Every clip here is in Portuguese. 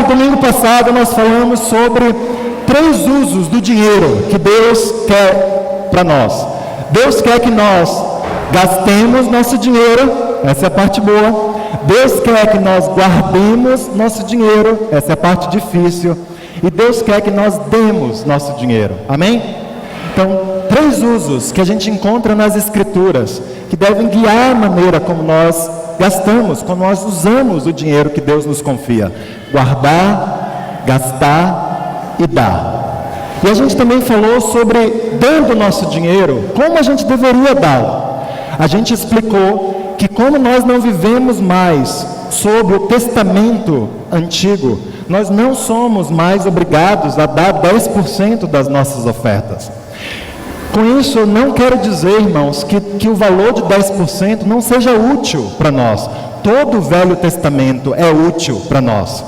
domingo passado nós falamos sobre 3 usos do dinheiro que Deus quer para nós. Deus quer que nós gastemos nosso dinheiro, essa é a parte boa. Deus quer que nós guardemos nosso dinheiro, essa é a parte difícil. E Deus quer que nós demos nosso dinheiro, amém? Então, 3 usos que a gente encontra nas Escrituras, que devem guiar a maneira como nós gastamos, como nós usamos o dinheiro que Deus nos confia: guardar, gastar e dar. E a gente também falou sobre, dando nosso dinheiro, como a gente deveria dá-lo. A gente explicou que como nós não vivemos mais sob o testamento antigo, nós não somos mais obrigados a dar 10% das nossas ofertas. Com isso, eu não quero dizer, irmãos, que o valor de 10% não seja útil para nós. Todo o Velho Testamento é útil para nós.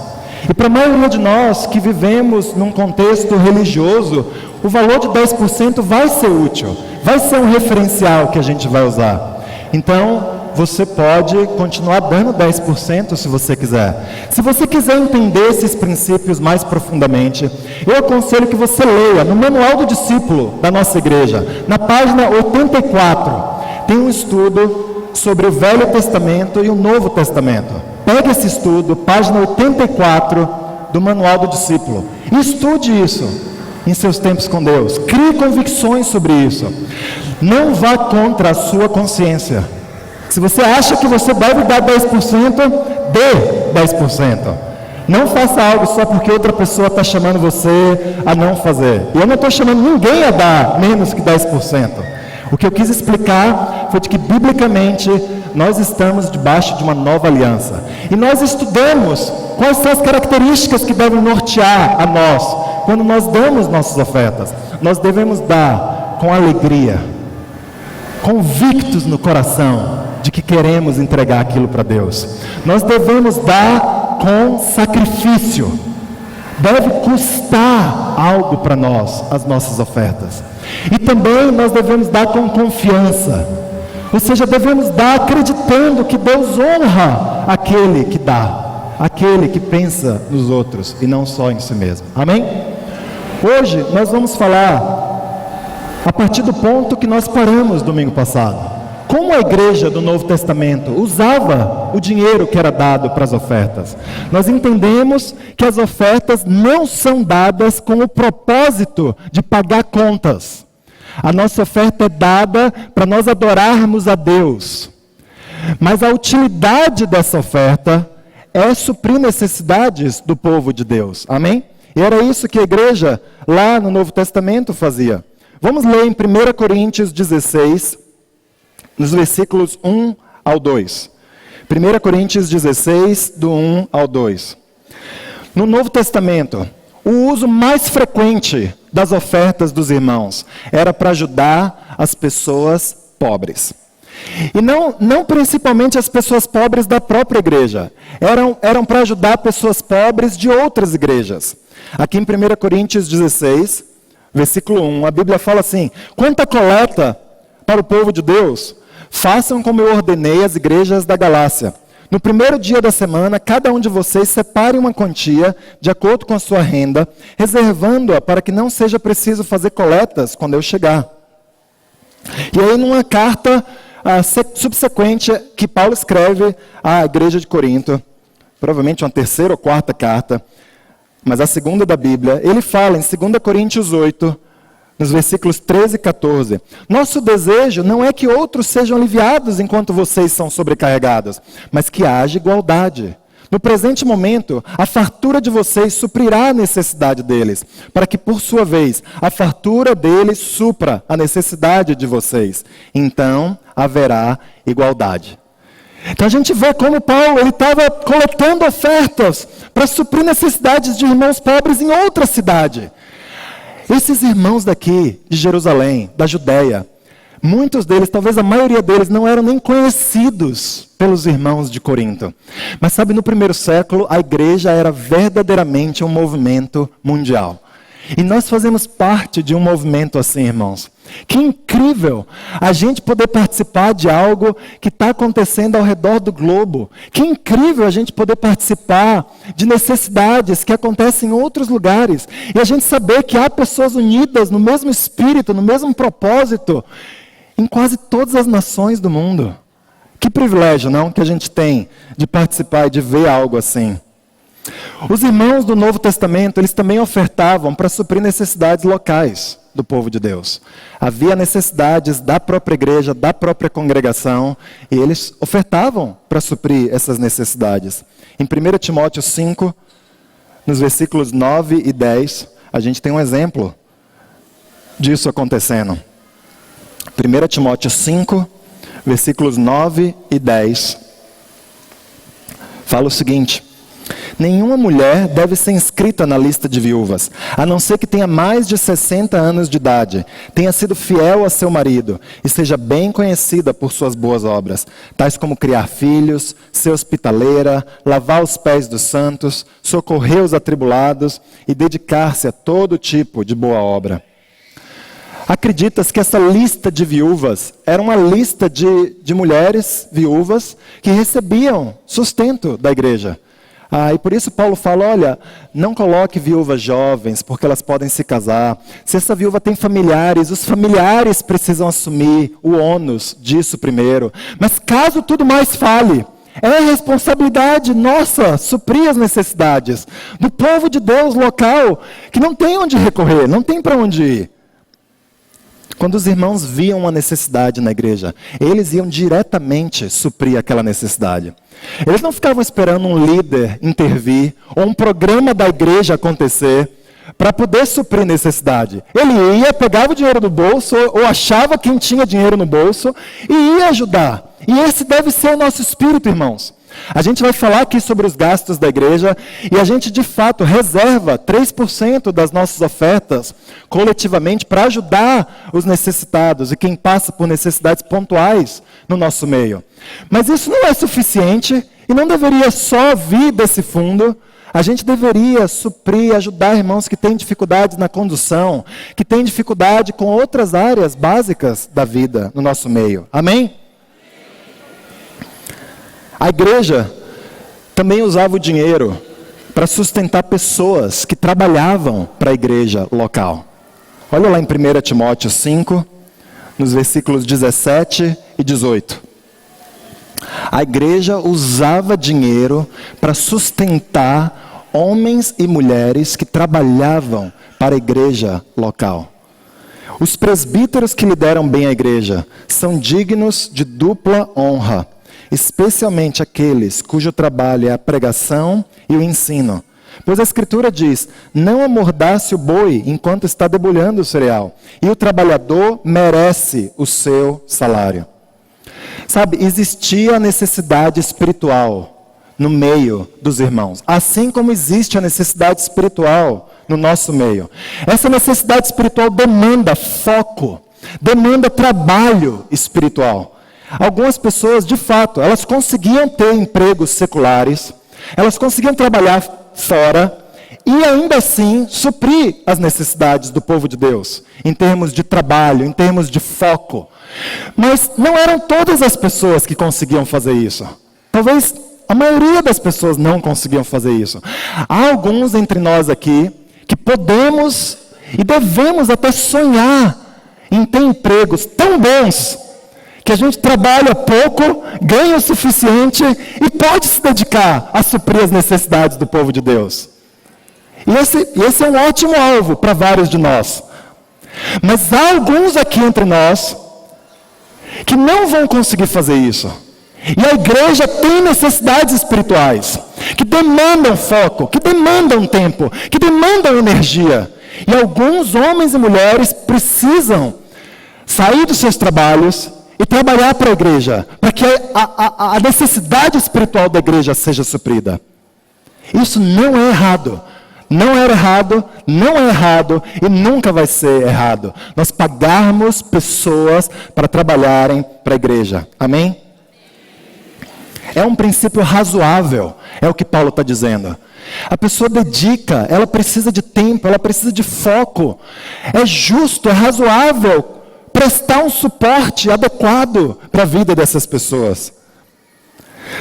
E para a maioria de nós que vivemos num contexto religioso, o valor de 10% vai ser útil, vai ser um referencial que a gente vai usar. Então, você pode continuar dando 10% se você quiser. Se você quiser entender esses princípios mais profundamente, eu aconselho que você leia no Manual do Discípulo da nossa igreja, na página 84, tem um estudo sobre o Velho Testamento e o Novo Testamento. Pegue esse estudo, página 84 do Manual do Discípulo, e estude isso em seus tempos com Deus. Crie convicções sobre isso. Não vá contra a sua consciência. Se você acha que você deve dar 10%, dê 10%. Não faça algo só porque outra pessoa está chamando você a não fazer. E eu não estou chamando ninguém a dar menos que 10%. O que eu quis explicar foi de que, biblicamente, nós estamos debaixo de uma nova aliança. E nós estudamos quais são as características que devem nortear a nós quando nós damos nossas ofertas. Nós devemos dar com alegria, convictos no coração de que queremos entregar aquilo para Deus. Nós devemos dar com sacrifício. Deve custar algo para nós as nossas ofertas. E também nós devemos dar com confiança. Ou seja, devemos dar acreditando que Deus honra aquele que dá, aquele que pensa nos outros e não só em si mesmo. Amém? Hoje nós vamos falar a partir do ponto que nós paramos domingo passado. Como a igreja do Novo Testamento usava o dinheiro que era dado para as ofertas. Nós entendemos que as ofertas não são dadas com o propósito de pagar contas. A nossa oferta é dada para nós adorarmos a Deus. Mas a utilidade dessa oferta é suprir necessidades do povo de Deus. Amém? E era isso que a igreja lá no Novo Testamento fazia. Vamos ler em 1 Coríntios 16, nos versículos 1 ao 2. 1 Coríntios 16, do 1 ao 2. No Novo Testamento, o uso mais frequente das ofertas dos irmãos era para ajudar as pessoas pobres. E não principalmente as pessoas pobres da própria igreja. Eram para ajudar pessoas pobres de outras igrejas. Aqui em 1 Coríntios 16, versículo 1, a Bíblia fala assim: quanto à coleta para o povo de Deus, façam como eu ordenei às igrejas da Galácia. No primeiro dia da semana, cada um de vocês separe uma quantia de acordo com a sua renda, reservando-a para que não seja preciso fazer coletas quando eu chegar. E aí, numa carta subsequente que Paulo escreve à igreja de Corinto, provavelmente uma 3ª ou 4ª carta, mas a segunda da Bíblia, ele fala em 2 Coríntios 8, nos versículos 13 e 14. Nosso desejo não é que outros sejam aliviados enquanto vocês são sobrecarregados, mas que haja igualdade. No presente momento, a fartura de vocês suprirá a necessidade deles, para que, por sua vez, a fartura deles supra a necessidade de vocês. Então, haverá igualdade. Então a gente vê como Paulo estava coletando ofertas para suprir necessidades de irmãos pobres em outra cidade. Esses irmãos daqui, de Jerusalém, da Judéia, muitos deles, talvez a maioria deles, não eram nem conhecidos pelos irmãos de Corinto. Mas sabe, no primeiro século, a igreja era verdadeiramente um movimento mundial. E nós fazemos parte de um movimento assim, irmãos. Que incrível a gente poder participar de algo que está acontecendo ao redor do globo. Que incrível a gente poder participar de necessidades que acontecem em outros lugares. E a gente saber que há pessoas unidas no mesmo espírito, no mesmo propósito, em quase todas as nações do mundo. Que privilégio, não, que a gente tem de participar e de ver algo assim. Os irmãos do Novo Testamento, eles também ofertavam para suprir necessidades locais do povo de Deus. Havia necessidades da própria igreja, da própria congregação, e eles ofertavam para suprir essas necessidades. Em 1 Timóteo 5, nos versículos 9 e 10, a gente tem um exemplo disso acontecendo. 1 Timóteo 5, versículos 9 e 10, fala o seguinte: nenhuma mulher deve ser inscrita na lista de viúvas, a não ser que tenha mais de 60 anos de idade, tenha sido fiel a seu marido e seja bem conhecida por suas boas obras, tais como criar filhos, ser hospitaleira, lavar os pés dos santos, socorrer os atribulados e dedicar-se a todo tipo de boa obra. Acredita-se que essa lista de viúvas era uma lista de mulheres viúvas que recebiam sustento da igreja. E por isso Paulo fala, olha, não coloque viúvas jovens, porque elas podem se casar. Se essa viúva tem familiares, os familiares precisam assumir o ônus disso primeiro. Mas caso tudo mais fale, é responsabilidade nossa suprir as necessidades do povo de Deus local, que não tem onde recorrer, não tem para onde ir. Quando os irmãos viam uma necessidade na igreja, eles iam diretamente suprir aquela necessidade. Eles não ficavam esperando um líder intervir, ou um programa da igreja acontecer, para poder suprir necessidade. Ele ia, pegava o dinheiro do bolso, ou achava quem tinha dinheiro no bolso, e ia ajudar. E esse deve ser o nosso espírito, irmãos. A gente vai falar aqui sobre os gastos da igreja, e a gente de fato reserva 3% das nossas ofertas coletivamente para ajudar os necessitados e quem passa por necessidades pontuais no nosso meio. Mas isso não é suficiente e não deveria só vir desse fundo. A gente deveria suprir, ajudar irmãos que têm dificuldades na condução, que têm dificuldade com outras áreas básicas da vida no nosso meio. Amém? A igreja também usava o dinheiro para sustentar pessoas que trabalhavam para a igreja local. Olha lá em 1 Timóteo 5, nos versículos 17 e 18. A igreja usava dinheiro para sustentar homens e mulheres que trabalhavam para a igreja local. Os presbíteros que lideram bem a igreja são dignos de dupla honra, especialmente aqueles cujo trabalho é a pregação e o ensino. Pois a Escritura diz, não amordace o boi enquanto está debulhando o cereal, e o trabalhador merece o seu salário. Sabe, existia a necessidade espiritual no meio dos irmãos, assim como existe a necessidade espiritual no nosso meio. Essa necessidade espiritual demanda foco, demanda trabalho espiritual. Algumas pessoas, de fato, elas conseguiam ter empregos seculares, elas conseguiam trabalhar fora e ainda assim suprir as necessidades do povo de Deus, em termos de trabalho, em termos de foco. Mas não eram todas as pessoas que conseguiam fazer isso. Talvez a maioria das pessoas não conseguiam fazer isso. Há alguns entre nós aqui que podemos e devemos até sonhar em ter empregos tão bons que a gente trabalha pouco, ganha o suficiente e pode se dedicar a suprir as necessidades do povo de Deus. E esse é um ótimo alvo para vários de nós. Mas há alguns aqui entre nós que não vão conseguir fazer isso. E a igreja tem necessidades espirituais que demandam foco, que demandam tempo, que demandam energia. E alguns homens e mulheres precisam sair dos seus trabalhos e trabalhar para a igreja, para que a necessidade espiritual da igreja seja suprida. Isso não é errado. Não era errado, não é errado e nunca vai ser errado. Nós pagarmos pessoas para trabalharem para a igreja. Amém? É um princípio razoável, é o que Paulo está dizendo. A pessoa dedica, ela precisa de tempo, ela precisa de foco. É justo, é razoável prestar um suporte adequado para a vida dessas pessoas.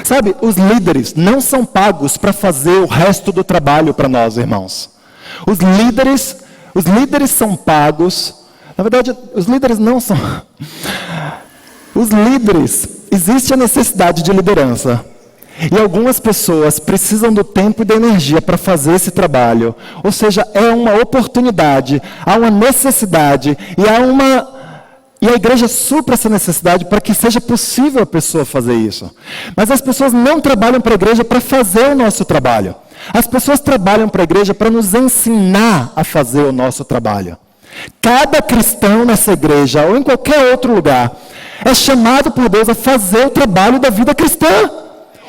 Sabe, os líderes não são pagos para fazer o resto do trabalho para nós, irmãos. Os líderes são pagos. Na verdade, os líderes não são. Os líderes, existe a necessidade de liderança. E algumas pessoas precisam do tempo e da energia para fazer esse trabalho. Ou seja, é uma oportunidade, há uma necessidade e a igreja supra essa necessidade para que seja possível a pessoa fazer isso. Mas as pessoas não trabalham para a igreja para fazer o nosso trabalho. As pessoas trabalham para a igreja para nos ensinar a fazer o nosso trabalho. Cada cristão nessa igreja ou em qualquer outro lugar é chamado por Deus a fazer o trabalho da vida cristã.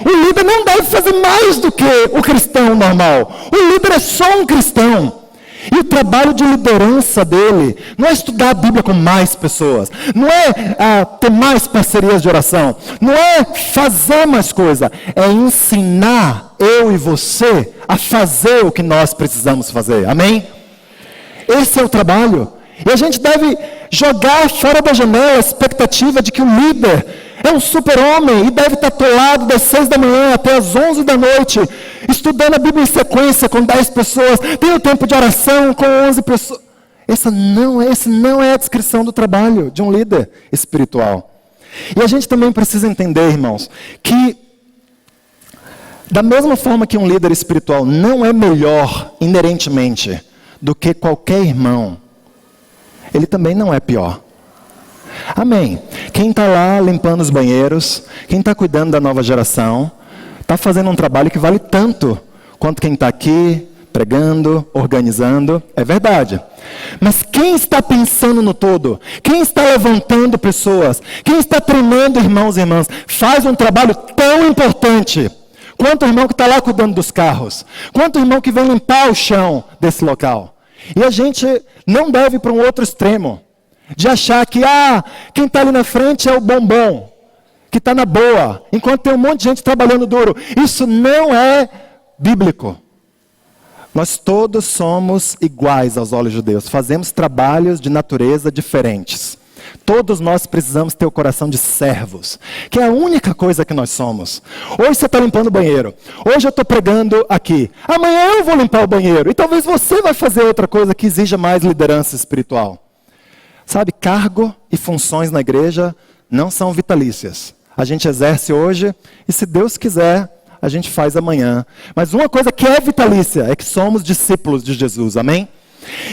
O líder não deve fazer mais do que o cristão normal. O líder é só um cristão. E o trabalho de liderança dele não é estudar a Bíblia com mais pessoas, não é ter mais parcerias de oração, não é fazer mais coisa, é ensinar eu e você a fazer o que nós precisamos fazer, amém? Esse é o trabalho. E a gente deve jogar fora da janela a expectativa de que o líder é um super-homem e deve estar atolado das 6 da manhã até as 11 da noite, estudando a Bíblia em sequência com 10 pessoas, tem o tempo de oração com 11 pessoas. Essa não é a descrição do trabalho de um líder espiritual. E a gente também precisa entender, irmãos, que da mesma forma que um líder espiritual não é melhor inerentemente do que qualquer irmão, ele também não é pior. Amém. Quem está lá limpando os banheiros, quem está cuidando da nova geração, está fazendo um trabalho que vale tanto quanto quem está aqui, pregando, organizando, é verdade. Mas quem está pensando no todo, quem está levantando pessoas, quem está treinando irmãos e irmãs, faz um trabalho tão importante quanto o irmão que está lá cuidando dos carros, quanto o irmão que vem limpar o chão desse local. E a gente não deve ir para um outro extremo, de achar que quem está ali na frente é o bombom, que está na boa, enquanto tem um monte de gente trabalhando duro. Isso não é bíblico. Nós todos somos iguais aos olhos de Deus, fazemos trabalhos de natureza diferentes. Todos nós precisamos ter o coração de servos, que é a única coisa que nós somos. Hoje você está limpando o banheiro, hoje eu estou pregando aqui, amanhã eu vou limpar o banheiro, e talvez você vai fazer outra coisa que exija mais liderança espiritual. Sabe, cargo e funções na igreja não são vitalícias. A gente exerce hoje e se Deus quiser, a gente faz amanhã. Mas uma coisa que é vitalícia é que somos discípulos de Jesus, amém?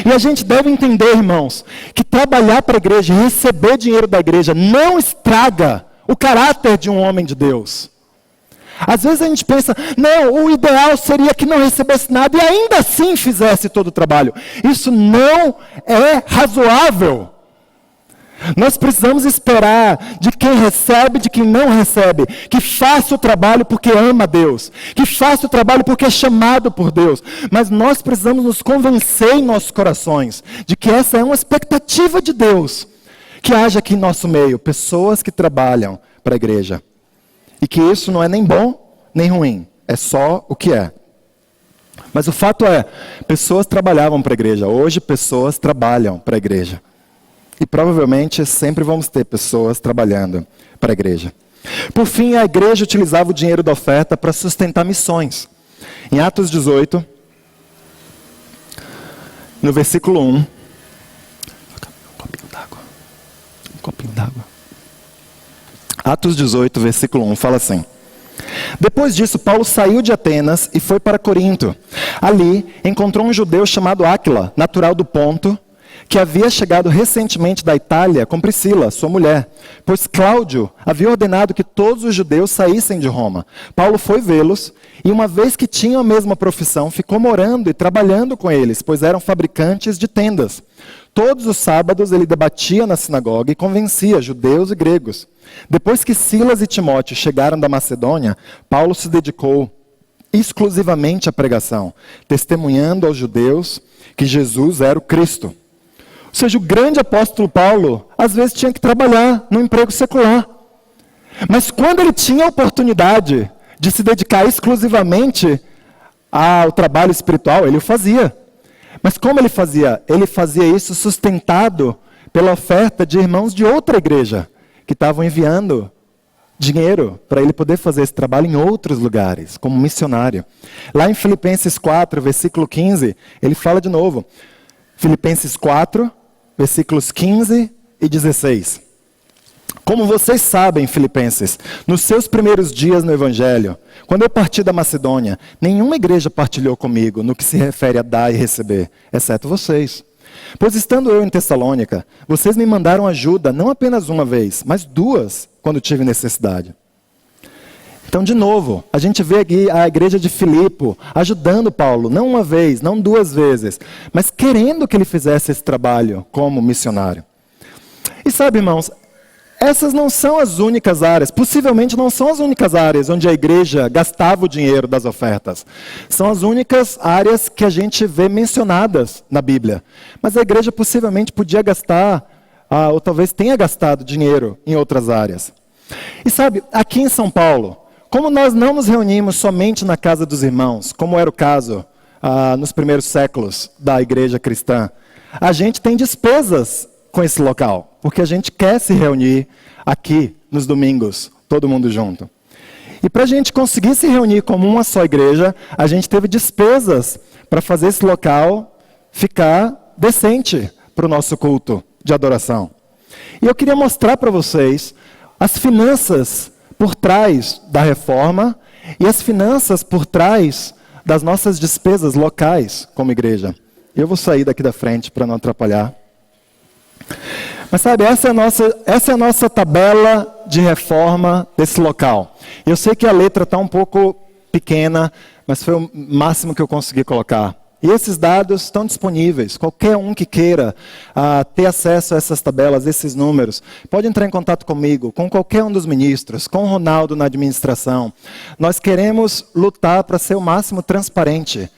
E a gente deve entender, irmãos, que trabalhar para a igreja e receber dinheiro da igreja não estraga o caráter de um homem de Deus. Às vezes a gente pensa, não, o ideal seria que não recebesse nada e ainda assim fizesse todo o trabalho. Isso não é razoável. Nós precisamos esperar de quem recebe, de quem não recebe, que faça o trabalho porque ama Deus, que faça o trabalho porque é chamado por Deus. Mas nós precisamos nos convencer em nossos corações de que essa é uma expectativa de Deus, que haja aqui em nosso meio pessoas que trabalham para a igreja. E que isso não é nem bom, nem ruim, é só o que é. Mas o fato é, pessoas trabalhavam para a igreja, hoje pessoas trabalham para a igreja. E provavelmente sempre vamos ter pessoas trabalhando para a igreja. Por fim, a igreja utilizava o dinheiro da oferta para sustentar missões. Em Atos 18, no versículo 1. Um copinho d'água. Atos 18, versículo 1, fala assim. Depois disso, Paulo saiu de Atenas e foi para Corinto. Ali, encontrou um judeu chamado Áquila, natural do Ponto, que havia chegado recentemente da Itália com Priscila, sua mulher, pois Cláudio havia ordenado que todos os judeus saíssem de Roma. Paulo foi vê-los e, uma vez que tinham a mesma profissão, ficou morando e trabalhando com eles, pois eram fabricantes de tendas. Todos os sábados ele debatia na sinagoga e convencia judeus e gregos. Depois que Silas e Timóteo chegaram da Macedônia, Paulo se dedicou exclusivamente à pregação, testemunhando aos judeus que Jesus era o Cristo. Ou seja, o grande apóstolo Paulo, às vezes tinha que trabalhar no emprego secular. Mas quando ele tinha a oportunidade de se dedicar exclusivamente ao trabalho espiritual, ele o fazia. Mas como ele fazia? Ele fazia isso sustentado pela oferta de irmãos de outra igreja, que estavam enviando dinheiro para ele poder fazer esse trabalho em outros lugares, como missionário. Lá em Filipenses 4, versículo 15, ele fala de novo. Filipenses 4, versículos 15 e 16. Como vocês sabem, filipenses, nos seus primeiros dias no Evangelho, quando eu parti da Macedônia, nenhuma igreja partilhou comigo no que se refere a dar e receber, exceto vocês. Pois estando eu em Tessalônica, vocês me mandaram ajuda não apenas uma vez, mas 2, quando tive necessidade. Então, de novo, a gente vê aqui a igreja de Filipe ajudando Paulo, não uma vez, não 2 vezes, mas querendo que ele fizesse esse trabalho como missionário. E sabe, irmãos, essas não são as únicas áreas, possivelmente não são as únicas áreas onde a igreja gastava o dinheiro das ofertas. São as únicas áreas que a gente vê mencionadas na Bíblia. Mas a igreja possivelmente podia gastar, ou talvez tenha gastado dinheiro em outras áreas. E sabe, aqui em São Paulo, como nós não nos reunimos somente na casa dos irmãos, como era o caso nos primeiros séculos da igreja cristã, a gente tem despesas com esse local, porque a gente quer se reunir aqui nos domingos, todo mundo junto. E para a gente conseguir se reunir como uma só igreja, a gente teve despesas para fazer esse local ficar decente para o nosso culto de adoração. E eu queria mostrar para vocês as finanças por trás da reforma e as finanças por trás das nossas despesas locais como igreja. Eu vou sair daqui da frente para não atrapalhar. Mas sabe, essa é a nossa tabela de reforma desse local. Eu sei que a letra está um pouco pequena, mas foi o máximo que eu consegui colocar. E esses dados estão disponíveis. Qualquer um que queira ter acesso a essas tabelas, esses números, pode entrar em contato comigo, com qualquer um dos ministros, com o Ronaldo na administração. Nós queremos lutar para ser o máximo transparente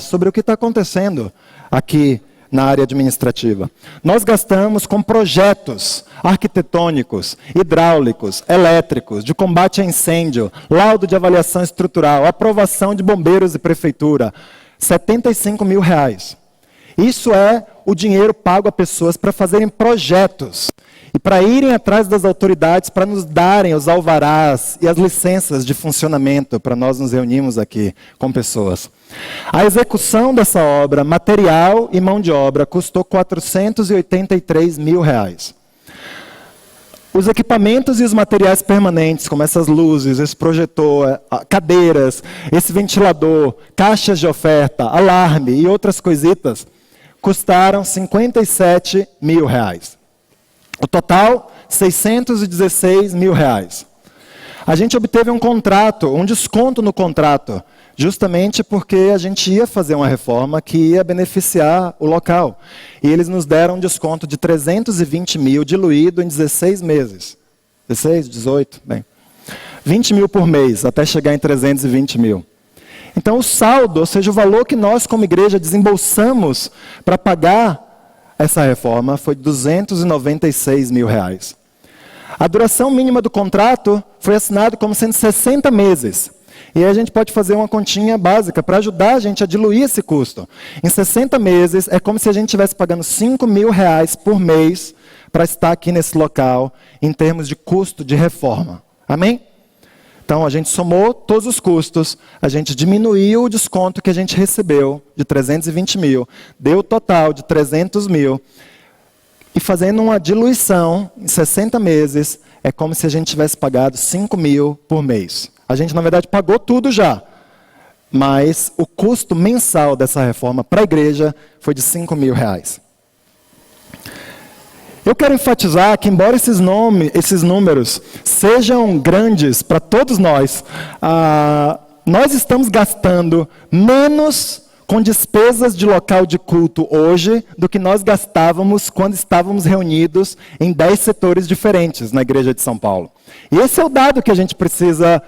sobre o que está acontecendo aqui na área administrativa. Nós gastamos com projetos arquitetônicos, hidráulicos, elétricos, de combate a incêndio, laudo de avaliação estrutural, aprovação de bombeiros e prefeitura, R$75 mil. Isso é o dinheiro pago a pessoas para fazerem projetos e para irem atrás das autoridades para nos darem os alvarás e as licenças de funcionamento para nós nos reunirmos aqui com pessoas. A execução dessa obra, material e mão de obra, custou R$483 mil. Os equipamentos e os materiais permanentes, como essas luzes, esse projetor, cadeiras, esse ventilador, caixas de oferta, alarme e outras coisitas, custaram R$57 mil. O total, R$616 mil. A gente obteve um contrato, um desconto no contrato, justamente porque a gente ia fazer uma reforma que ia beneficiar o local. E eles nos deram um desconto de R$320 mil, diluído em 16 meses. 16, 18, bem. 20 mil por mês, até chegar em 320 mil. Então o saldo, ou seja, o valor que nós como igreja desembolsamos para pagar essa reforma foi R$296 mil. A duração mínima do contrato foi assinado como sendo 60 meses. E aí a gente pode fazer uma continha básica para ajudar a gente a diluir esse custo. Em 60 meses, é como se a gente estivesse pagando R$5 mil por mês para estar aqui nesse local, em termos de custo de reforma. Amém? Então, a gente somou todos os custos, a gente diminuiu o desconto que a gente recebeu de 320 mil, deu o total de 300 mil, e fazendo uma diluição em 60 meses, é como se a gente tivesse pagado 5 mil por mês. A gente, na verdade, pagou tudo já, mas o custo mensal dessa reforma para a igreja foi de R$5 mil. Eu quero enfatizar que, embora esses números sejam grandes para todos nós, nós estamos gastando menos com despesas de local de culto hoje do que nós gastávamos quando estávamos reunidos em 10 setores diferentes na igreja de São Paulo. E esse é o dado que a gente precisa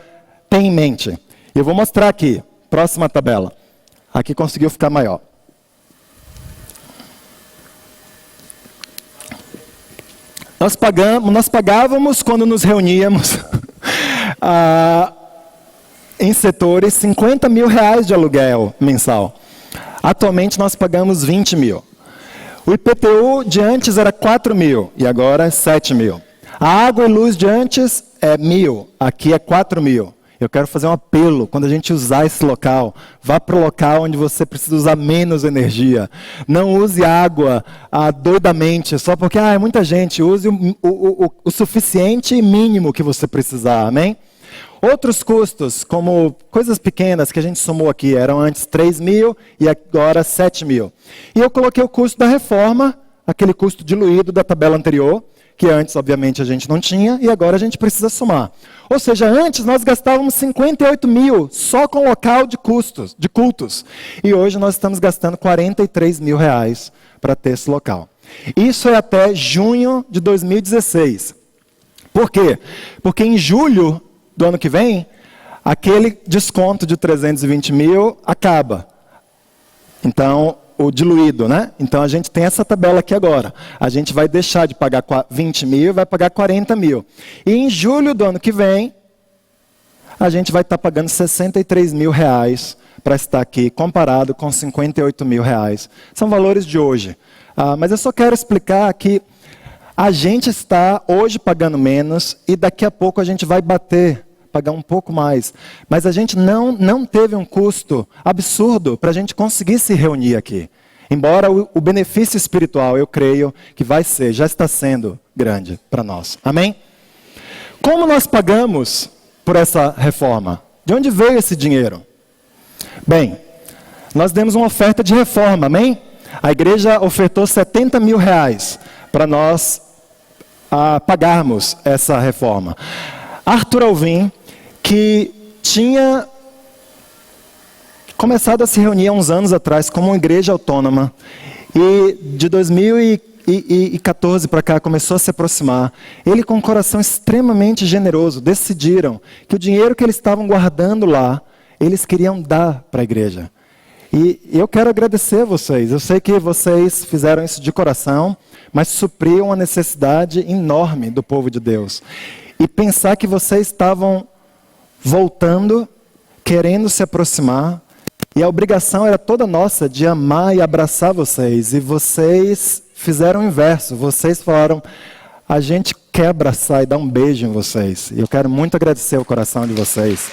ter em mente. Eu vou mostrar aqui, próxima tabela. Aqui conseguiu ficar maior. Nós pagávamos, quando nos reuníamos, em setores, 50 mil reais de aluguel mensal. Atualmente nós pagamos 20 mil. O IPTU de antes era 4 mil e agora é 7 mil. A água e luz de antes é 1.000, aqui é 4 mil. Eu quero fazer um apelo, quando a gente usar esse local, vá para o local onde você precisa usar menos energia. Não use água doidamente, só porque é muita gente. Use o suficiente e mínimo que você precisar, amém? Outros custos, como coisas pequenas que a gente somou aqui, eram antes 3 mil e agora 7 mil. E eu coloquei o custo da reforma, aquele custo diluído da tabela anterior, que antes, obviamente, a gente não tinha, e agora a gente precisa somar. Ou seja, antes nós gastávamos 58 mil só com local de cultos. E hoje nós estamos gastando 43 mil reais para ter esse local. Isso é até junho de 2016. Por quê? Porque em julho do ano que vem, aquele desconto de 320 mil acaba. Então, o diluído, né? Então a gente tem essa tabela aqui agora. A gente vai deixar de pagar 20 mil e vai pagar 40 mil. E em julho do ano que vem, a gente vai estar pagando 63 mil reais para estar aqui, comparado com 58 mil reais. São valores de hoje. Mas eu só quero explicar que a gente está hoje pagando menos e daqui a pouco a gente vai pagar um pouco mais. Mas a gente não teve um custo absurdo para a gente conseguir se reunir aqui. Embora o benefício espiritual, eu creio que já está sendo grande para nós. Amém? Como nós pagamos por essa reforma? De onde veio esse dinheiro? Bem, nós demos uma oferta de reforma, amém? A igreja ofertou 70 mil reais para nós pagarmos essa reforma. Arthur Alvim, que tinha começado a se reunir há uns anos atrás como uma igreja autônoma, e de 2014 para cá começou a se aproximar. Ele, com um coração extremamente generoso, decidiram que o dinheiro que eles estavam guardando lá, eles queriam dar para a igreja. E eu quero agradecer a vocês. Eu sei que vocês fizeram isso de coração, mas supriam uma necessidade enorme do povo de Deus. E pensar que vocês estavam voltando, querendo se aproximar, e a obrigação era toda nossa de amar e abraçar vocês. E vocês fizeram o inverso. Vocês falaram, a gente quer abraçar e dar um beijo em vocês. E eu quero muito agradecer o coração de vocês.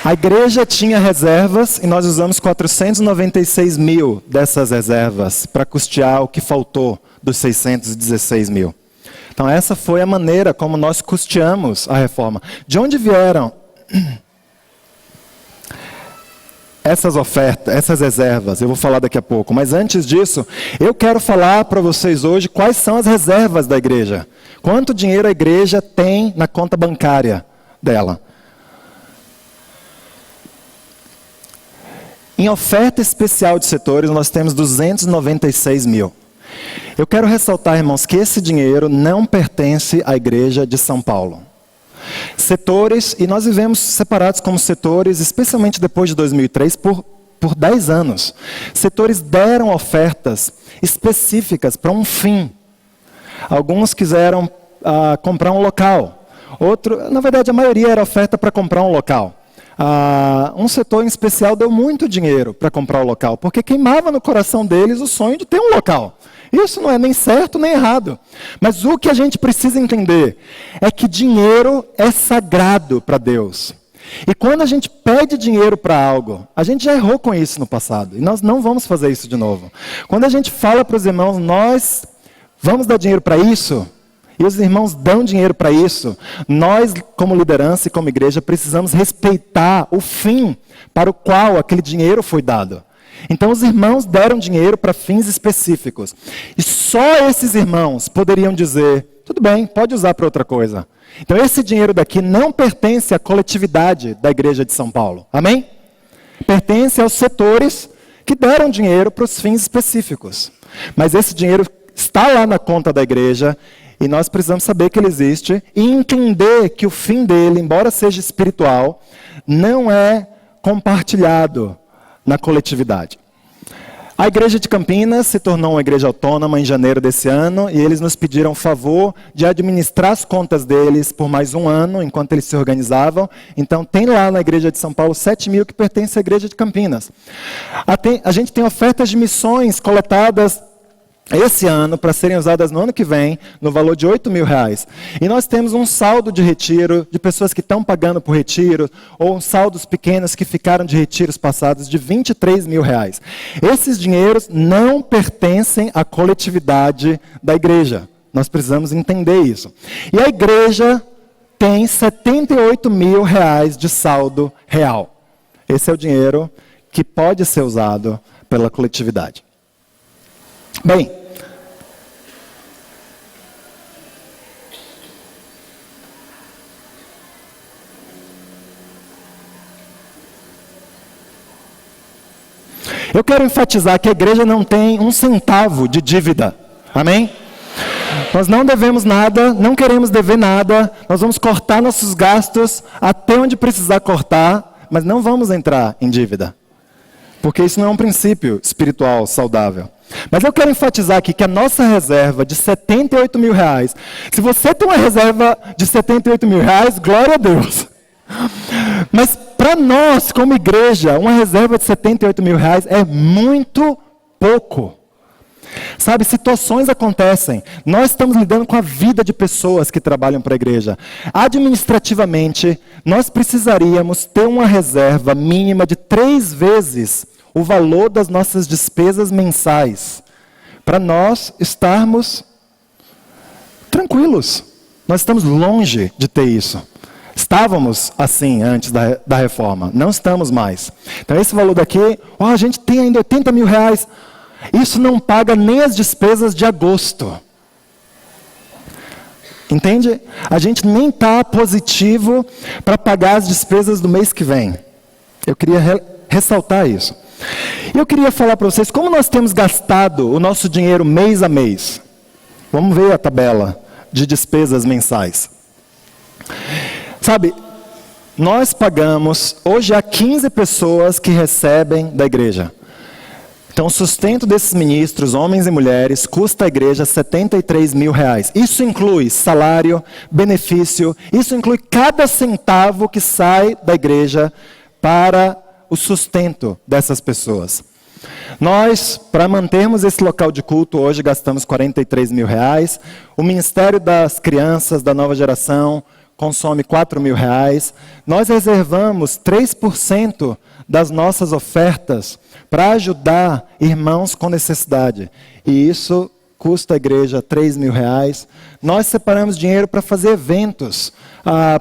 A igreja tinha reservas e nós usamos 496 mil dessas reservas para custear o que faltou dos 616 mil. Então essa foi a maneira como nós custeamos a reforma. De onde vieram essas ofertas, essas reservas? Eu vou falar daqui a pouco. Mas antes disso, eu quero falar para vocês hoje quais são as reservas da igreja. Quanto dinheiro a igreja tem na conta bancária dela. Em oferta especial de setores, nós temos 296 mil. Eu quero ressaltar, irmãos, que esse dinheiro não pertence à igreja de São Paulo. Setores, e nós vivemos separados como setores, especialmente depois de 2003, por 10 anos. Setores deram ofertas específicas para um fim. Alguns quiseram comprar um local. Na verdade, a maioria era oferta para comprar um local. Um setor em especial deu muito dinheiro para comprar o local, porque queimava no coração deles o sonho de ter um local. Isso não é nem certo nem errado. Mas o que a gente precisa entender é que dinheiro é sagrado para Deus. E quando a gente pede dinheiro para algo, a gente já errou com isso no passado, e nós não vamos fazer isso de novo. Quando a gente fala para os irmãos, nós vamos dar dinheiro para isso, e os irmãos dão dinheiro para isso, nós, como liderança e como igreja, precisamos respeitar o fim para o qual aquele dinheiro foi dado. Então, os irmãos deram dinheiro para fins específicos. E só esses irmãos poderiam dizer, tudo bem, pode usar para outra coisa. Então, esse dinheiro daqui não pertence à coletividade da igreja de São Paulo. Amém? Pertence aos setores que deram dinheiro para os fins específicos. Mas esse dinheiro está lá na conta da igreja. E nós precisamos saber que ele existe e entender que o fim dele, embora seja espiritual, não é compartilhado na coletividade. A igreja de Campinas se tornou uma igreja autônoma em janeiro desse ano e eles nos pediram o favor de administrar as contas deles por mais um ano, enquanto eles se organizavam. Então tem lá na igreja de São Paulo 7 mil que pertencem à igreja de Campinas. A gente tem ofertas de missões coletadas esse ano, para serem usadas no ano que vem, no valor de R$8 mil. E nós temos um saldo de retiro, de pessoas que estão pagando por retiro, ou saldos pequenos que ficaram de retiros passados, de R$23 mil. Esses dinheiros não pertencem à coletividade da igreja. Nós precisamos entender isso. E a igreja tem R$78 mil de saldo real. Esse é o dinheiro que pode ser usado pela coletividade. Bem, eu quero enfatizar que a igreja não tem um centavo de dívida. Amém? Nós não devemos nada, não queremos dever nada, nós vamos cortar nossos gastos até onde precisar cortar, mas não vamos entrar em dívida. Porque isso não é um princípio espiritual saudável. Mas eu quero enfatizar aqui que a nossa reserva de R$78 mil, se você tem uma reserva de R$78 mil, glória a Deus. Mas para nós, como igreja, uma reserva de R$78 mil é muito pouco. Sabe, situações acontecem. Nós estamos lidando com a vida de pessoas que trabalham para a igreja. Administrativamente, nós precisaríamos ter uma reserva mínima de 3 vezes o valor das nossas despesas mensais, para nós estarmos tranquilos. Nós estamos longe de ter isso. Estávamos assim antes da reforma, não estamos mais. Então esse valor daqui, a gente tem ainda R$80 mil. Isso não paga nem as despesas de agosto. Entende? A gente nem está positivo para pagar as despesas do mês que vem. Eu queria ressaltar isso. Eu queria falar para vocês como nós temos gastado o nosso dinheiro mês a mês. Vamos ver a tabela de despesas mensais. Sabe, nós pagamos, hoje há 15 pessoas que recebem da igreja. Então o sustento desses ministros, homens e mulheres, custa à igreja R$73 mil. Isso inclui salário, benefício, isso inclui cada centavo que sai da igreja para o sustento dessas pessoas. Nós, para mantermos esse local de culto, hoje gastamos R$43 mil. O Ministério das Crianças da Nova Geração consome R$4 mil. Nós reservamos 3% das nossas ofertas para ajudar irmãos com necessidade. E isso custa à igreja R$3 mil. Nós separamos dinheiro para fazer eventos,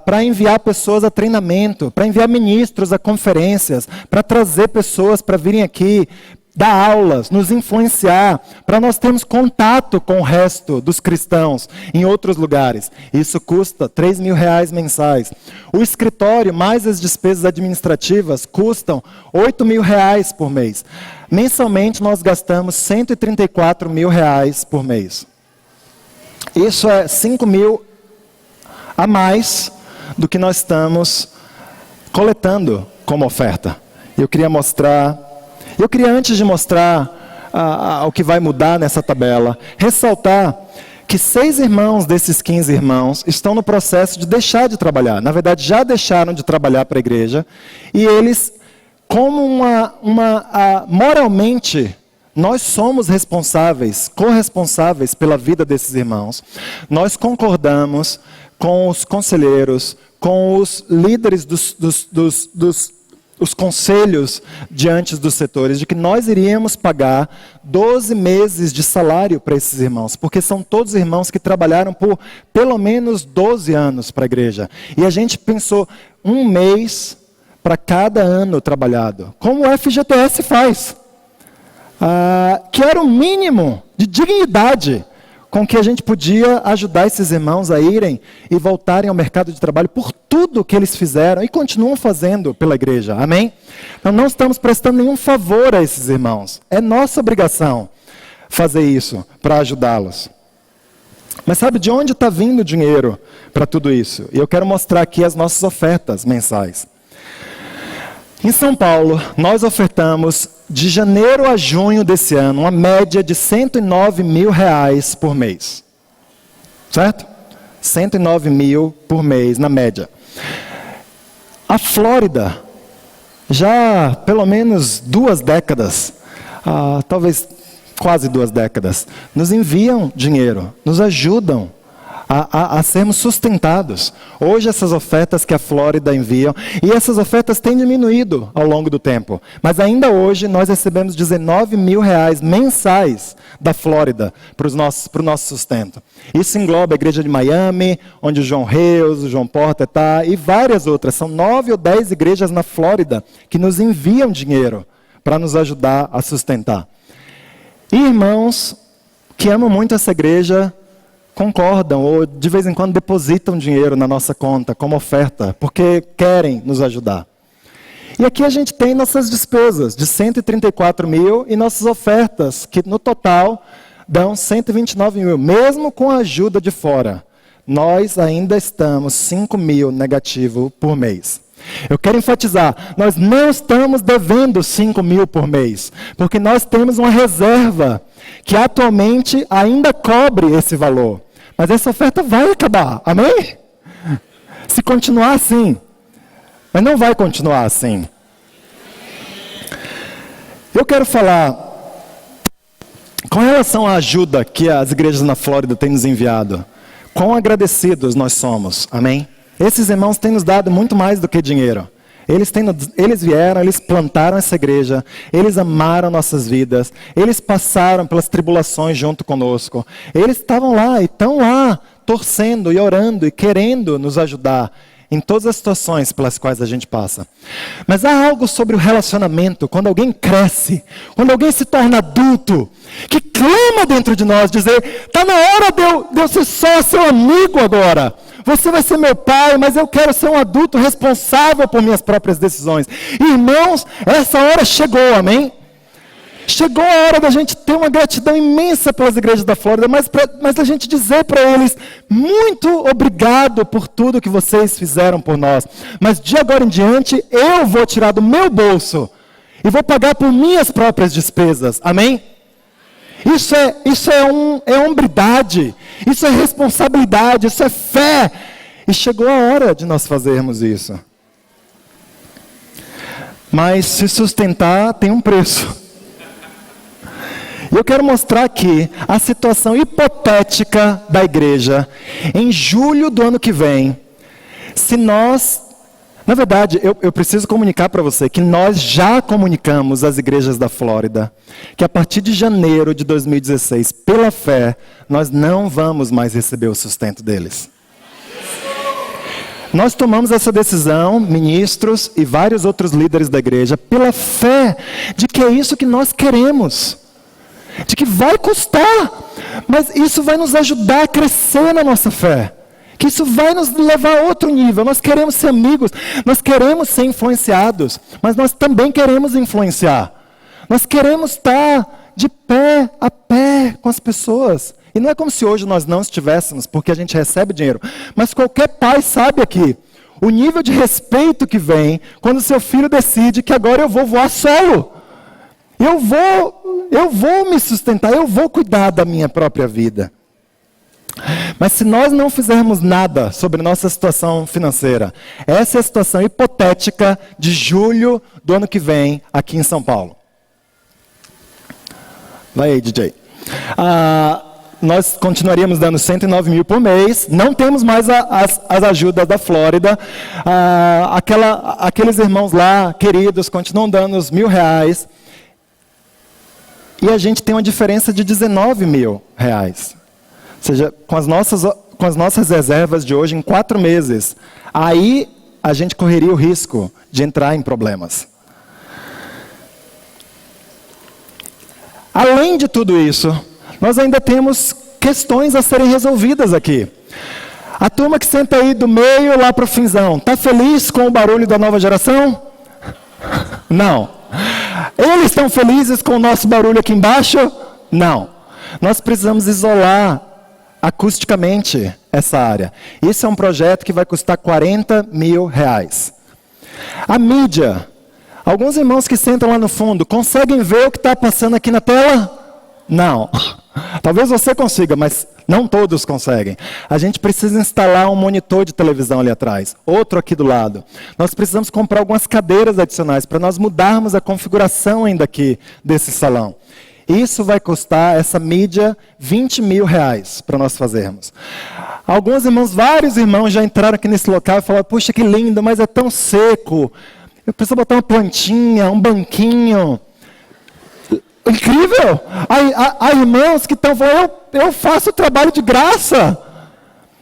para enviar pessoas a treinamento, para enviar ministros a conferências, para trazer pessoas para virem aqui, dar aulas, nos influenciar, para nós termos contato com o resto dos cristãos em outros lugares. Isso custa R$3 mil mensais. O escritório, mais as despesas administrativas, custam R$8 mil por mês. Mensalmente nós gastamos R$134 mil por mês. Isso é 5 mil a mais do que nós estamos coletando como oferta. Eu queria antes de mostrar o que vai mudar nessa tabela, ressaltar que 6 irmãos desses 15 irmãos estão no processo de deixar de trabalhar. Na verdade, já deixaram de trabalhar para a igreja. E eles, como moralmente, nós somos corresponsáveis pela vida desses irmãos. Nós concordamos com os conselheiros, com os líderes os conselhos diante dos setores, de que nós iríamos pagar 12 meses de salário para esses irmãos, porque são todos irmãos que trabalharam por pelo menos 12 anos para a igreja. E a gente pensou, 1 mês para cada ano trabalhado, como o FGTS faz, que era o mínimo de dignidade com que a gente podia ajudar esses irmãos a irem e voltarem ao mercado de trabalho por tudo que eles fizeram e continuam fazendo pela igreja. Amém? Então não estamos prestando nenhum favor a esses irmãos. É nossa obrigação fazer isso para ajudá-los. Mas sabe de onde está vindo o dinheiro para tudo isso? E eu quero mostrar aqui as nossas ofertas mensais. Em São Paulo, nós ofertamos de janeiro a junho desse ano uma média de R$109 mil por mês. Certo? 109 mil por mês, na média. A Flórida, já pelo menos 2 décadas, talvez quase 2 décadas, nos enviam dinheiro, nos ajudam a sermos sustentados. Hoje essas ofertas que a Flórida enviam, e essas ofertas têm diminuído ao longo do tempo, mas ainda hoje nós recebemos R$19 mil mensais da Flórida para o nosso sustento. Isso engloba a igreja de Miami, onde o João Reus, o João Porta está, e várias outras. São 9 ou 10 igrejas na Flórida que nos enviam dinheiro para nos ajudar a sustentar. E irmãos que amam muito essa igreja concordam ou de vez em quando depositam dinheiro na nossa conta como oferta, porque querem nos ajudar. E aqui a gente tem nossas despesas de 134 mil e nossas ofertas, que no total dão 129 mil, mesmo com a ajuda de fora. Nós ainda estamos 5 mil negativo por mês. Eu quero enfatizar, nós não estamos devendo 5 mil por mês, porque nós temos uma reserva que atualmente ainda cobre esse valor. Mas essa oferta vai acabar, amém? Se continuar assim. Mas não vai continuar assim. Eu quero falar com relação à ajuda que as igrejas na Flórida têm nos enviado. Quão agradecidos nós somos, amém? Esses irmãos têm nos dado muito mais do que dinheiro. Eles vieram, eles plantaram essa igreja, eles amaram nossas vidas, eles passaram pelas tribulações junto conosco. Eles estavam lá e estão lá, torcendo e orando e querendo nos ajudar em todas as situações pelas quais a gente passa. Mas há algo sobre o relacionamento, quando alguém cresce, quando alguém se torna adulto, que clama dentro de nós, dizer, está na hora de eu ser só seu amigo agora. Você vai ser meu pai, mas eu quero ser um adulto responsável por minhas próprias decisões. Irmãos, essa hora chegou, amém? Chegou a hora da gente ter uma gratidão imensa pelas igrejas da Flórida, mas da gente dizer para eles, muito obrigado por tudo que vocês fizeram por nós. Mas de agora em diante, eu vou tirar do meu bolso e vou pagar por minhas próprias despesas, amém? Isso é hombridade, isso é responsabilidade, isso é fé. E chegou a hora de nós fazermos isso. Mas se sustentar tem um preço. E eu quero mostrar aqui a situação hipotética da igreja em julho do ano que vem. Se nós... Na verdade, eu preciso comunicar para você que nós já comunicamos às igrejas da Flórida que a partir de janeiro de 2016, pela fé, nós não vamos mais receber o sustento deles. Nós tomamos essa decisão, ministros e vários outros líderes da igreja, pela fé de que é isso que nós queremos. De que vai custar, mas isso vai nos ajudar a crescer na nossa fé. Que isso vai nos levar a outro nível. Nós queremos ser amigos, nós queremos ser influenciados, mas nós também queremos influenciar. Nós queremos estar de pé a pé com as pessoas. E não é como se hoje nós não estivéssemos, porque a gente recebe dinheiro. Mas qualquer pai sabe aqui, o nível de respeito que vem quando seu filho decide que agora eu vou voar solo. Eu vou me sustentar, eu vou cuidar da minha própria vida. Mas se nós não fizermos nada sobre nossa situação financeira, essa é a situação hipotética de julho do ano que vem aqui em São Paulo. Vai aí, DJ. Nós continuaríamos dando 109 mil por mês, não temos mais as ajudas da Flórida, aqueles irmãos lá, queridos, continuam dando os R$1.000, e a gente tem uma diferença de R$19 mil. Ou seja, com as nossas reservas de hoje, em 4 meses, aí a gente correria o risco de entrar em problemas. Além de tudo isso, nós ainda temos questões a serem resolvidas aqui. A turma que senta aí do meio lá para o finzão, está feliz com o barulho da nova geração? Não. Eles estão felizes com o nosso barulho aqui embaixo? Não. Nós precisamos isolar acusticamente essa área. Isso é um projeto que vai custar R$40 mil. A mídia Alguns irmãos que sentam lá no fundo, conseguem ver o que está passando aqui na tela? Não. Talvez você consiga, mas não todos conseguem. A gente precisa instalar um monitor de televisão ali atrás, outro aqui do lado. Nós precisamos comprar algumas cadeiras adicionais para nós mudarmos a configuração ainda aqui desse salão. Isso vai custar, essa mídia, R$20 mil para nós fazermos. Alguns irmãos, vários irmãos já entraram aqui nesse local e falaram, puxa, que lindo, mas é tão seco. Eu preciso botar uma plantinha, um banquinho. Incrível! Há irmãos que estão falando, eu faço o trabalho de graça.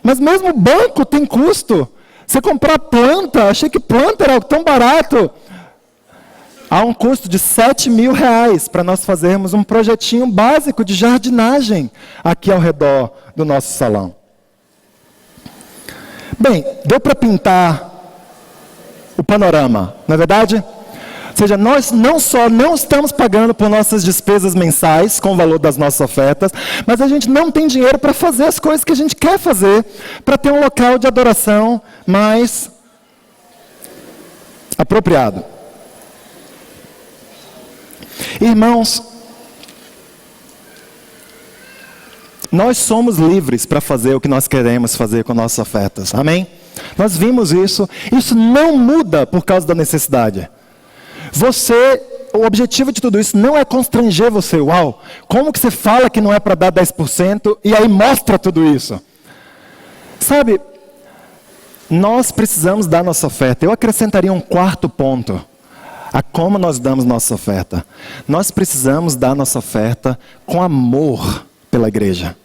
Mas mesmo o banco tem custo. Você comprar planta, achei que planta era tão barato. Há um custo de R$7 mil para nós fazermos um projetinho básico de jardinagem aqui ao redor do nosso salão. Bem, deu para pintar o panorama, não é verdade? Ou seja, nós não só não estamos pagando por nossas despesas mensais com o valor das nossas ofertas, mas a gente não tem dinheiro para fazer as coisas que a gente quer fazer, para ter um local de adoração mais apropriado. Irmãos, nós somos livres para fazer o que nós queremos fazer com nossas ofertas, amém? Nós vimos isso não muda por causa da necessidade. O objetivo de tudo isso não é constranger você, uau, como que você fala que não é para dar 10% e aí mostra tudo isso? Sabe, nós precisamos dar nossa oferta. Eu acrescentaria um quarto ponto a como nós damos nossa oferta. Nós precisamos dar nossa oferta com amor pela igreja.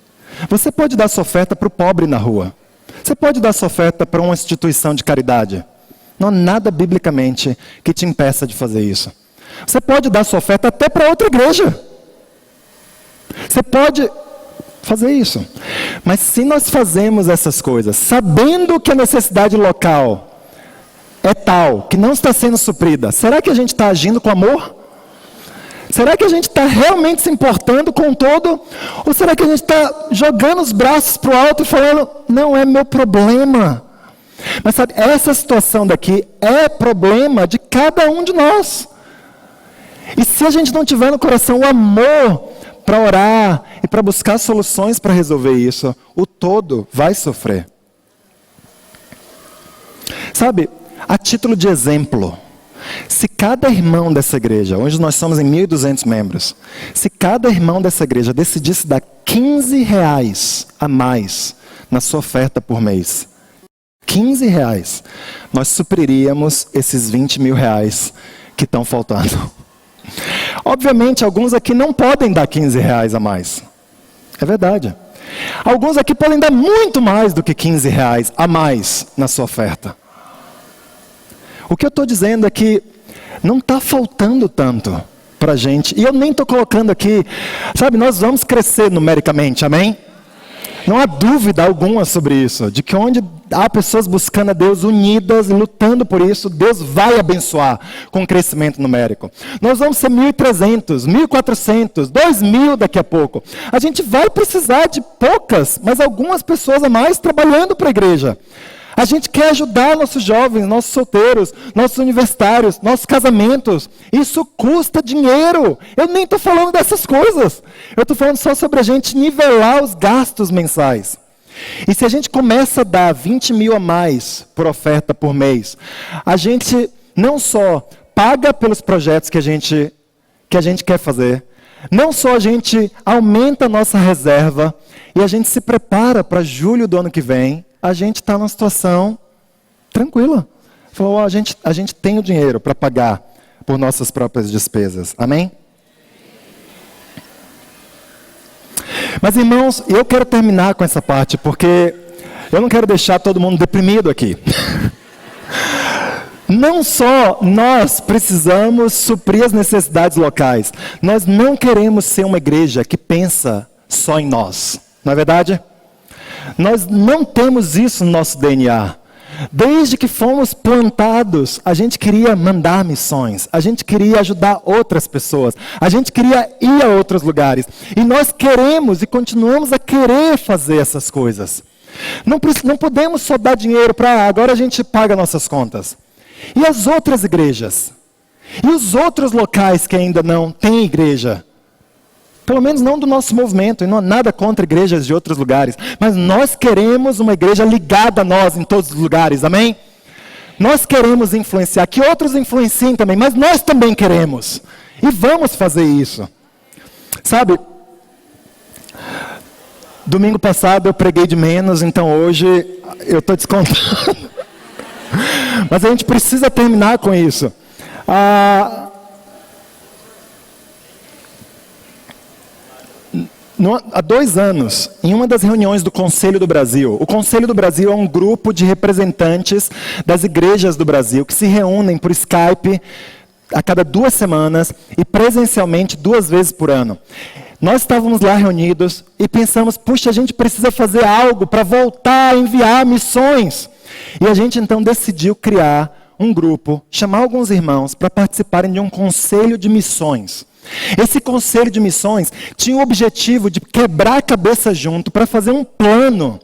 Você pode dar sua oferta para o pobre na rua. Você pode dar sua oferta para uma instituição de caridade. Não há nada biblicamente que te impeça de fazer isso. Você pode dar sua oferta até para outra igreja. Você pode fazer isso. Mas se nós fazemos essas coisas, sabendo que a necessidade local é tal, que não está sendo suprida, será que a gente está agindo com amor? Será que a gente está realmente se importando com o todo? Ou será que a gente está jogando os braços para o alto e falando, não é meu problema? Mas sabe, essa situação daqui é problema de cada um de nós. E se a gente não tiver no coração o amor para orar e para buscar soluções para resolver isso, o todo vai sofrer. Sabe, a título de exemplo, se cada irmão dessa igreja, hoje nós somos em 1.200 membros, se cada irmão dessa igreja decidisse dar R$15 a mais na sua oferta por mês, R$15, nós supriríamos esses R$20 mil que estão faltando. Obviamente, alguns aqui não podem dar R$15 a mais. É verdade. Alguns aqui podem dar muito mais do que R$15 a mais na sua oferta. O que eu estou dizendo é que não está faltando tanto para a gente. E eu nem estou colocando aqui, sabe, nós vamos crescer numericamente, amém? Não há dúvida alguma sobre isso, de que onde há pessoas buscando a Deus unidas e lutando por isso, Deus vai abençoar com crescimento numérico. Nós vamos ser 1.300, 1.400, 2.000 daqui a pouco. A gente vai precisar de poucas, mas algumas pessoas a mais trabalhando para a igreja. A gente quer ajudar nossos jovens, nossos solteiros, nossos universitários, nossos casamentos. Isso custa dinheiro. Eu nem estou falando dessas coisas. Eu estou falando só sobre a gente nivelar os gastos mensais. E se a gente começa a dar 20 mil a mais por oferta por mês, a gente não só paga pelos projetos que a gente quer fazer, não só a gente aumenta a nossa reserva e a gente se prepara para julho do ano que vem, a gente está numa situação tranquila. Falou, a gente tem o dinheiro para pagar por nossas próprias despesas. Amém? Mas, irmãos, eu quero terminar com essa parte, porque eu não quero deixar todo mundo deprimido aqui. Não só nós precisamos suprir as necessidades locais, nós não queremos ser uma igreja que pensa só em nós. Não é verdade? Nós não temos isso no nosso DNA. Desde que fomos plantados, a gente queria mandar missões, a gente queria ajudar outras pessoas, a gente queria ir a outros lugares. E nós queremos e continuamos a querer fazer essas coisas. Não podemos só dar dinheiro para agora a gente paga nossas contas. E as outras igrejas? E os outros locais que ainda não têm igreja? Pelo menos não do nosso movimento, e não há nada contra igrejas de outros lugares. Mas nós queremos uma igreja ligada a nós em todos os lugares, amém? Nós queremos influenciar, que outros influenciem também, mas nós também queremos. E vamos fazer isso. Sabe, domingo passado eu preguei de menos, então hoje eu estou descontando. Mas a gente precisa terminar com isso. Há 2 anos, em uma das reuniões do Conselho do Brasil, o Conselho do Brasil é um grupo de representantes das igrejas do Brasil que se reúnem por Skype a cada 2 semanas e presencialmente 2 vezes por ano. Nós estávamos lá reunidos e pensamos, puxa, a gente precisa fazer algo para voltar a enviar missões. E a gente então decidiu criar um grupo, chamar alguns irmãos para participarem de um conselho de missões. Esse conselho de missões tinha o objetivo de quebrar a cabeça junto para fazer um plano.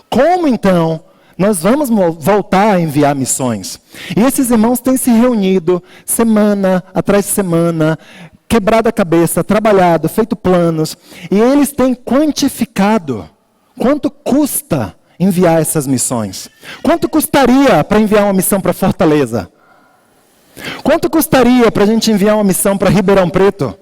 Como então nós vamos voltar a enviar missões? E esses irmãos têm se reunido semana atrás de semana, quebrado a cabeça, trabalhado, feito planos, e eles têm quantificado quanto custa enviar essas missões. Quanto custaria para enviar uma missão para Fortaleza? Quanto custaria para a gente enviar uma missão para Ribeirão Preto?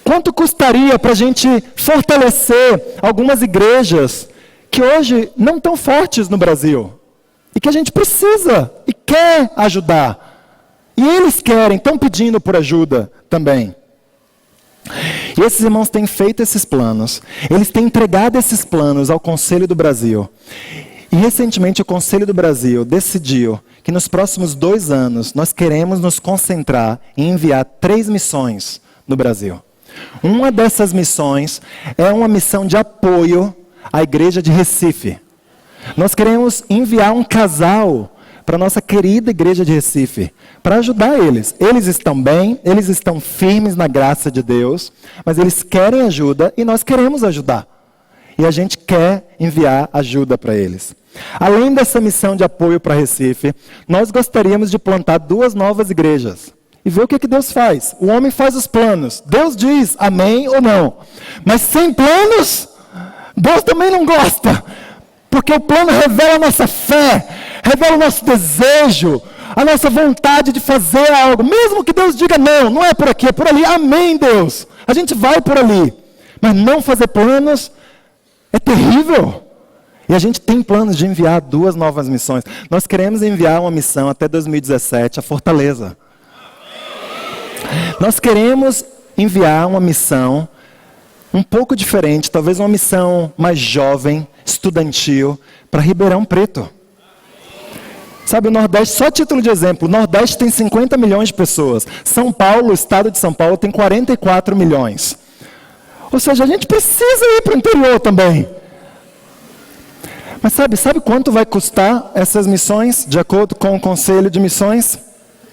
Quanto custaria para a gente fortalecer algumas igrejas que hoje não estão fortes no Brasil? E que a gente precisa e quer ajudar. E eles querem, estão pedindo por ajuda também. E esses irmãos têm feito esses planos. Eles têm entregado esses planos ao Conselho do Brasil. E recentemente o Conselho do Brasil decidiu que nos próximos 2 anos nós queremos nos concentrar em enviar 3 missões no Brasil. Uma dessas missões é uma missão de apoio à igreja de Recife. Nós queremos enviar um casal para a nossa querida igreja de Recife, para ajudar eles. Eles estão bem, eles estão firmes na graça de Deus, mas eles querem ajuda e nós queremos ajudar. E a gente quer enviar ajuda para eles. Além dessa missão de apoio para Recife, nós gostaríamos de plantar 2 novas igrejas. E ver o que Deus faz. O homem faz os planos. Deus diz amém ou não. Mas sem planos, Deus também não gosta. Porque o plano revela a nossa fé, revela o nosso desejo, a nossa vontade de fazer algo. Mesmo que Deus diga não, não é por aqui, é por ali. Amém, Deus. A gente vai por ali. Mas não fazer planos é terrível. E a gente tem planos de enviar 2 novas missões. Nós queremos enviar uma missão até 2017 a Fortaleza. Nós queremos enviar uma missão um pouco diferente, talvez uma missão mais jovem, estudantil, para Ribeirão Preto. Sabe, o Nordeste, só título de exemplo, o Nordeste tem 50 milhões de pessoas. São Paulo, o estado de São Paulo, tem 44 milhões. Ou seja, a gente precisa ir para o interior também. Mas sabe quanto vai custar essas missões, de acordo com o Conselho de Missões?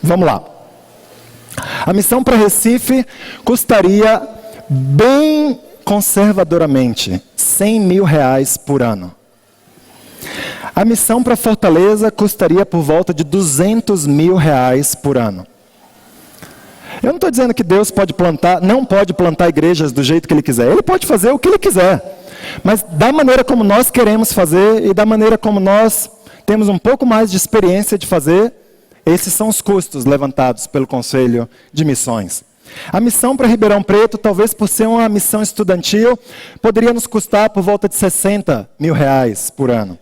Vamos lá. A missão para Recife custaria, bem conservadoramente, R$100 mil por ano. A missão para Fortaleza custaria por volta de R$200 mil por ano. Eu não estou dizendo que Deus não pode plantar igrejas do jeito que Ele quiser. Ele pode fazer o que Ele quiser. Mas da maneira como nós queremos fazer e da maneira como nós temos um pouco mais de experiência de fazer, esses são os custos levantados pelo Conselho de Missões. A missão para Ribeirão Preto, talvez por ser uma missão estudantil, poderia nos custar por volta de R$60 mil por ano.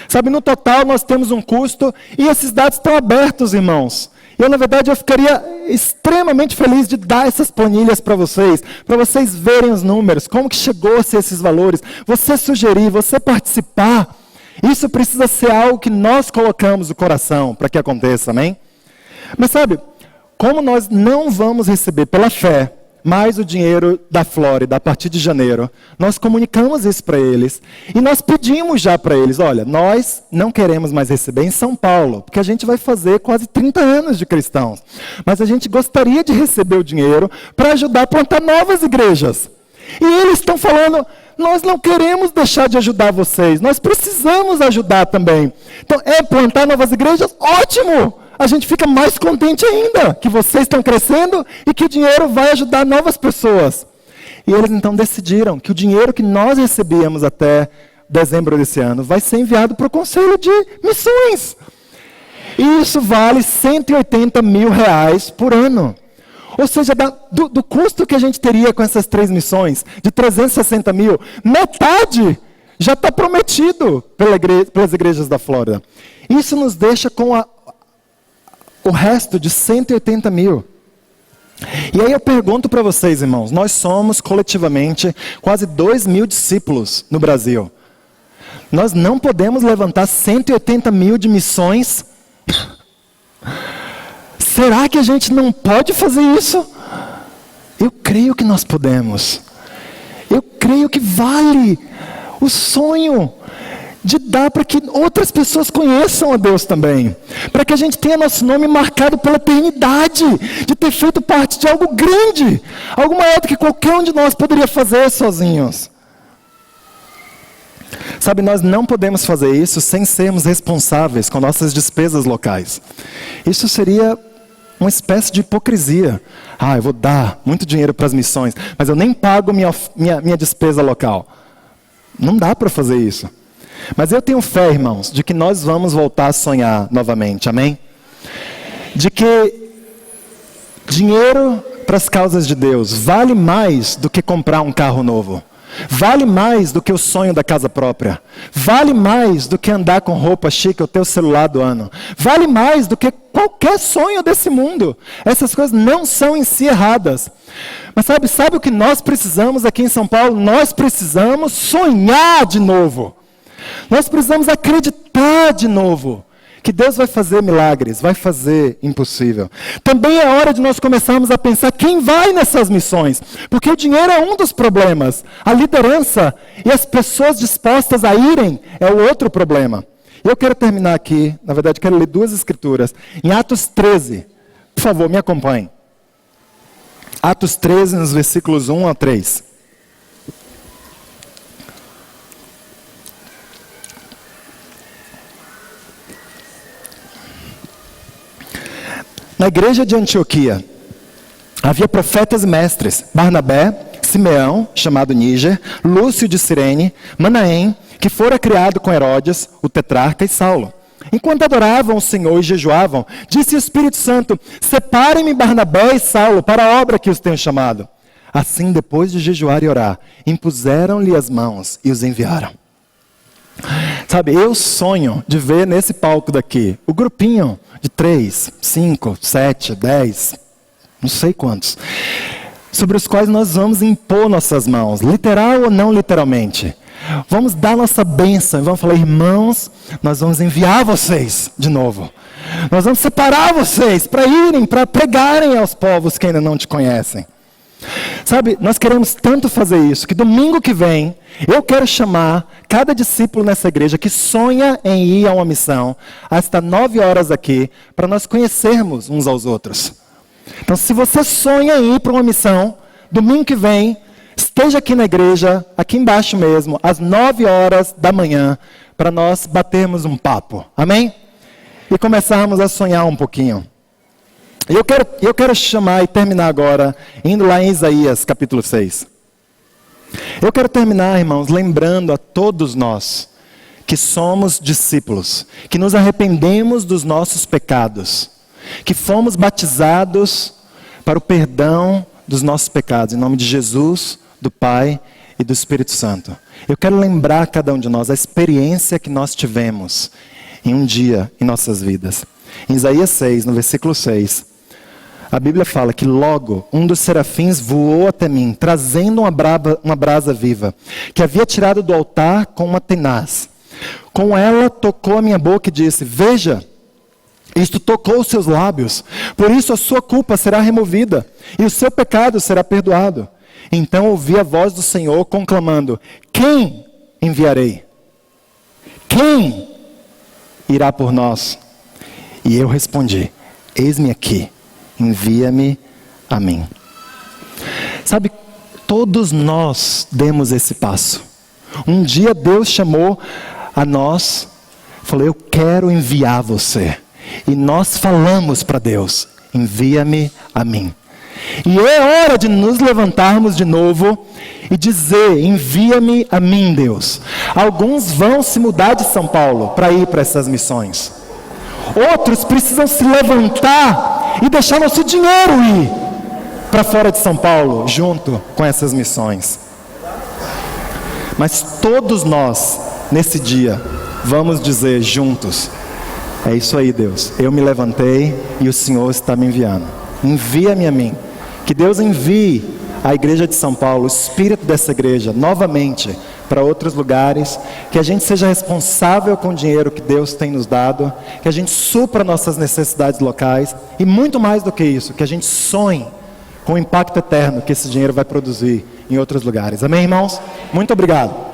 Sabe, no total nós temos um custo, e esses dados estão abertos, irmãos. Na verdade, eu ficaria extremamente feliz de dar essas planilhas para vocês verem os números, como que chegou-se a esses valores, você sugerir, você participar. Isso precisa ser algo que nós colocamos no coração para que aconteça, amém? Mas sabe, como nós não vamos receber pela fé mais o dinheiro da Flórida a partir de janeiro, nós comunicamos isso para eles e nós pedimos já para eles, olha, nós não queremos mais receber em São Paulo, porque a gente vai fazer quase 30 anos de cristãos, mas a gente gostaria de receber o dinheiro para ajudar a plantar novas igrejas. E eles estão falando, nós não queremos deixar de ajudar vocês, nós precisamos ajudar também. Então, plantar novas igrejas? Ótimo! a gente fica mais contente ainda, que vocês estão crescendo e que o dinheiro vai ajudar novas pessoas. E eles então decidiram que o dinheiro que nós recebíamos até dezembro desse ano vai ser enviado para o Conselho de Missões. E isso vale R$180 mil por ano. Ou seja, do custo que a gente teria com essas 3 missões, de 360 mil, metade já está prometido pelas igrejas da Flórida. Isso nos deixa com o resto de 180 mil. E aí eu pergunto para vocês, irmãos, nós somos coletivamente quase 2.000 discípulos no Brasil. Nós não podemos levantar 180 mil de missões? Será que a gente não pode fazer isso? Eu creio que nós podemos. Eu creio que vale o sonho de dar para que outras pessoas conheçam a Deus também. Para que a gente tenha nosso nome marcado pela eternidade, de ter feito parte de algo grande, algo maior do que qualquer um de nós poderia fazer sozinhos. Sabe, nós não podemos fazer isso sem sermos responsáveis com nossas despesas locais. Isso seria uma espécie de hipocrisia. Eu vou dar muito dinheiro para as missões, mas eu nem pago minha despesa local. Não dá para fazer isso. Mas eu tenho fé, irmãos, de que nós vamos voltar a sonhar novamente, amém? De que dinheiro para as causas de Deus vale mais do que comprar um carro novo. Vale mais do que o sonho da casa própria. Vale mais do que andar com roupa chique ou ter o celular do ano. Vale mais do que qualquer sonho desse mundo. Essas coisas não são em si erradas. Mas sabe o que nós precisamos aqui em São Paulo? Nós precisamos sonhar de novo. Nós precisamos acreditar de novo que Deus vai fazer milagres, vai fazer impossível. Também é hora de nós começarmos a pensar quem vai nessas missões. Porque o dinheiro é um dos problemas. A liderança e as pessoas dispostas a irem é o outro problema. Eu quero terminar aqui, na verdade quero ler 2 escrituras. Em Atos 13, por favor, me acompanhe. Atos 13, nos versículos 1 a 3. Na igreja de Antioquia, havia profetas e mestres, Barnabé, Simeão, chamado Níger, Lúcio de Cirene, Manaém, que fora criado com Herodes, o tetrarca, e Saulo. Enquanto adoravam o Senhor e jejuavam, disse o Espírito Santo: separem-me Barnabé e Saulo para a obra que os tenho chamado. Assim, depois de jejuar e orar, impuseram-lhe as mãos e os enviaram. Sabe, eu sonho de ver nesse palco daqui, o grupinho de 3, 5, 7, 10, não sei quantos, sobre os quais nós vamos impor nossas mãos, literal ou não literalmente. Vamos dar nossa bênção e vamos falar: irmãos, nós vamos enviar vocês de novo. Nós vamos separar vocês para irem, para pregarem aos povos que ainda não te conhecem. Sabe, nós queremos tanto fazer isso, que domingo que vem, eu quero chamar cada discípulo nessa igreja que sonha em ir a uma missão, a estar 9 horas aqui, para nós conhecermos uns aos outros. Então, se você sonha em ir para uma missão, domingo que vem, esteja aqui na igreja, aqui embaixo mesmo, às 9 horas da manhã, para nós batermos um papo, amém? E começarmos a sonhar um pouquinho. Eu quero chamar e terminar agora, indo lá em Isaías capítulo 6. Eu quero terminar, irmãos, lembrando a todos nós que somos discípulos, que nos arrependemos dos nossos pecados, que fomos batizados para o perdão dos nossos pecados, em nome de Jesus, do Pai e do Espírito Santo. Eu quero lembrar a cada um de nós a experiência que nós tivemos em um dia em nossas vidas. Em Isaías 6, no versículo 6, a Bíblia fala que logo um dos serafins voou até mim, trazendo uma brasa viva, que havia tirado do altar com uma tenaz. Com ela tocou a minha boca e disse: veja, isto tocou os seus lábios, por isso a sua culpa será removida, e o seu pecado será perdoado. Então ouvi a voz do Senhor conclamando: quem enviarei? Quem irá por nós? E eu respondi: eis-me aqui. Envia-me a mim. Sabe, todos nós demos esse passo. Um dia Deus chamou a nós, falou: eu quero enviar você. E nós falamos para Deus: envia-me a mim. E é hora de nos levantarmos de novo e dizer: envia-me a mim, Deus. Alguns vão se mudar de São Paulo para ir para essas missões. Outros precisam se levantar e deixar nosso dinheiro ir para fora de São Paulo, junto com essas missões. Mas todos nós, nesse dia, vamos dizer juntos: é isso aí, Deus. Eu me levantei e o Senhor está me enviando. Envia-me a mim. Que Deus envie a igreja de São Paulo, o espírito dessa igreja, novamente, para outros lugares. Que a gente seja responsável com o dinheiro que Deus tem nos dado. Que a gente supra nossas necessidades locais. E muito mais do que isso, que a gente sonhe com o impacto eterno que esse dinheiro vai produzir em outros lugares. Amém, irmãos? Muito obrigado.